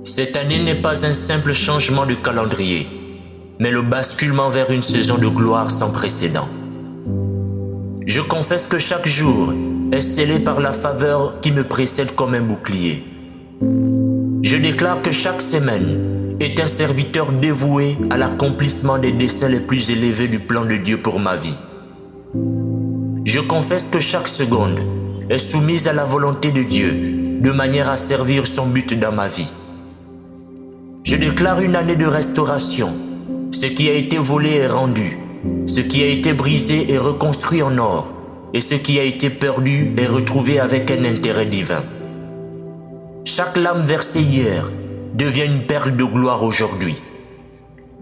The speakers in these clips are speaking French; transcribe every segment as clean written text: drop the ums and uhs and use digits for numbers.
Cette année n'est pas un simple changement de calendrier, mais le basculement vers une saison de gloire sans précédent. Je confesse que chaque jour est scellé par la faveur qui me précède comme un bouclier. Je déclare que chaque semaine est un serviteur dévoué à l'accomplissement des desseins les plus élevés du plan de Dieu pour ma vie. Je confesse que chaque seconde est soumise à la volonté de Dieu, de manière à servir son but dans ma vie. Je déclare une année de restauration. Ce qui a été volé est rendu. Ce qui a été brisé est reconstruit en or. Et ce qui a été perdu est retrouvé avec un intérêt divin. Chaque larme versée hier devient une perle de gloire aujourd'hui.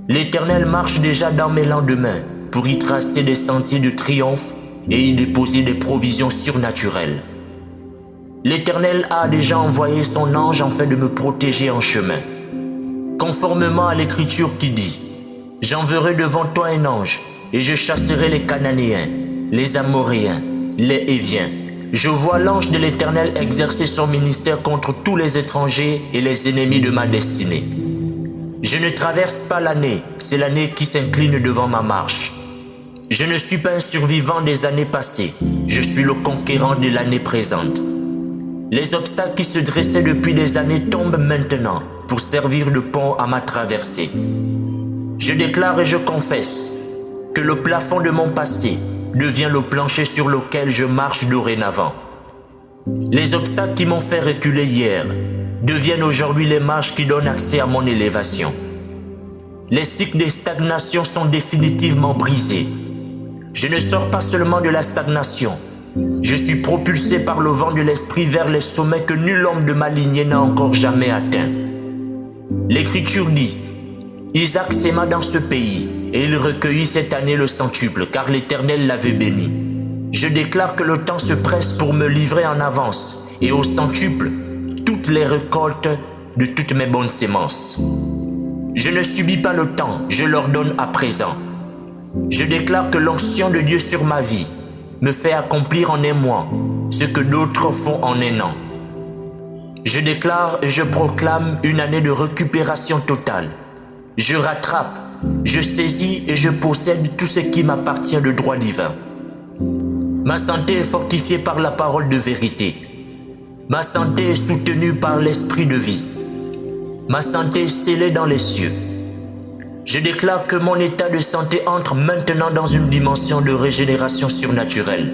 L'Éternel marche déjà dans mes lendemains pour y tracer des sentiers de triomphe et y déposer des provisions surnaturelles. L'Éternel a déjà envoyé son ange afin de me protéger en chemin. Conformément à l'écriture qui dit « J'enverrai devant toi un ange, et je chasserai les Cananéens, les Amoréens, les Héviens. Je vois l'ange de l'Éternel exercer son ministère contre tous les étrangers et les ennemis de ma destinée. Je ne traverse pas l'année, c'est l'année qui s'incline devant ma marche. Je ne suis pas un survivant des années passées, je suis le conquérant de l'année présente. Les obstacles qui se dressaient depuis des années tombent maintenant pour servir de pont à ma traversée. Je déclare et je confesse que le plafond de mon passé devient le plancher sur lequel je marche dorénavant. Les obstacles qui m'ont fait reculer hier deviennent aujourd'hui les marches qui donnent accès à mon élévation. Les cycles de stagnation sont définitivement brisés. Je ne sors pas seulement de la stagnation, je suis propulsé par le vent de l'esprit vers les sommets que nul homme de ma lignée n'a encore jamais atteints. L'Écriture dit « Isaac s'aima dans ce pays, et il recueillit cette année le centuple, car l'Éternel l'avait béni. Je déclare que le temps se presse pour me livrer en avance, et au centuple, toutes les récoltes de toutes mes bonnes sémences. Je ne subis pas le temps, je l'ordonne à présent. Je déclare que l'onction de Dieu sur ma vie me fait accomplir en un mois ce que d'autres font en un an. Je déclare et je proclame une année de récupération totale. Je rattrape, je saisis et je possède tout ce qui m'appartient de droit divin. Ma santé est fortifiée par la parole de vérité. Ma santé est soutenue par l'esprit de vie. Ma santé est scellée dans les cieux. Je déclare que mon état de santé entre maintenant dans une dimension de régénération surnaturelle.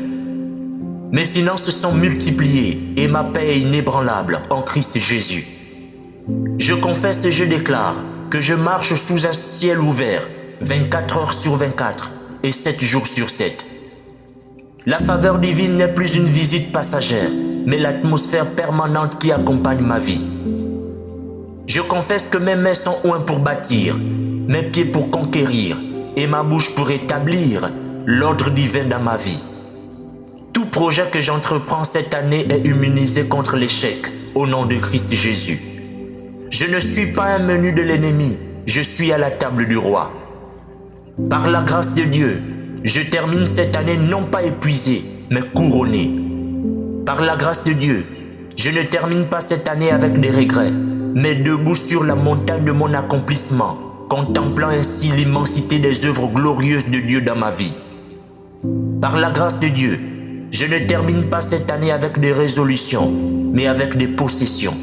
Mes finances sont multipliées et ma paix est inébranlable en Christ Jésus. Je confesse et je déclare que je marche sous un ciel ouvert, 24 heures sur 24 et 7 jours sur 7. La faveur divine n'est plus une visite passagère, mais l'atmosphère permanente qui accompagne ma vie. Je confesse que mes mains sont oints pour bâtir, mes pieds pour conquérir et ma bouche pour établir l'ordre divin dans ma vie. Tout projet que j'entreprends cette année est immunisé contre l'échec au nom de Christ Jésus. Je ne suis pas un menu de l'ennemi, je suis à la table du roi. Par la grâce de Dieu, je termine cette année non pas épuisé, mais couronné. Par la grâce de Dieu, je ne termine pas cette année avec des regrets, mais debout sur la montagne de mon accomplissement, contemplant ainsi l'immensité des œuvres glorieuses de Dieu dans ma vie. Par la grâce de Dieu, je ne termine pas cette année avec des résolutions, mais avec des possessions.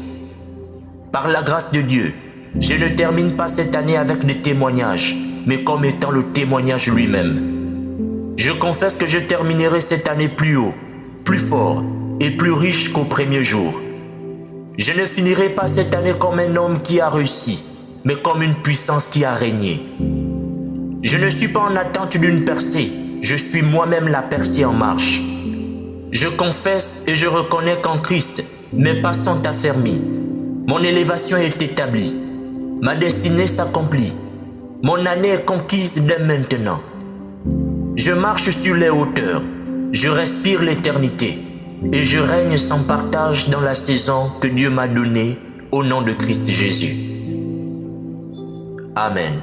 Par la grâce de Dieu, je ne termine pas cette année avec des témoignages, mais comme étant le témoignage lui-même. Je confesse que je terminerai cette année plus haut, plus fort et plus riche qu'au premier jour. Je ne finirai pas cette année comme un homme qui a réussi, mais comme une puissance qui a régné. Je ne suis pas en attente d'une percée, je suis moi-même la percée en marche. Je confesse et je reconnais qu'en Christ, mes pas sont affermis. Mon élévation est établie. Ma destinée s'accomplit. Mon année est conquise dès maintenant. Je marche sur les hauteurs. Je respire l'éternité. Et je règne sans partage dans la saison que Dieu m'a donnée au nom de Christ Jésus. Amen.